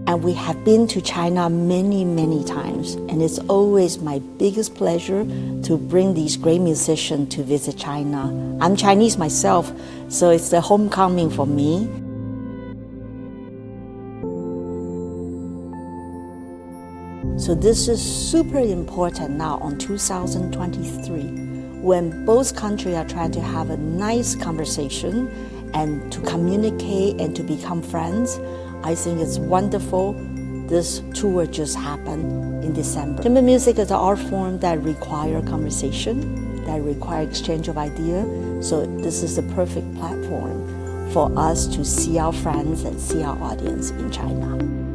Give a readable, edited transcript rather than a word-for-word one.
And we have been to China many, many times. And it's always my biggest pleasure to bring these great musicians to visit China. I'm Chinese myself, so it's the homecoming for me. So this is super important now on 2023, when both countries are trying to have a nice conversation and to communicate and to become friends. I think it's wonderful. This tour just happened in December. Chimber music is an art form that requires conversation, that requires exchange of ideas. So this is the perfect platform for us to see our friends and see our audience in China.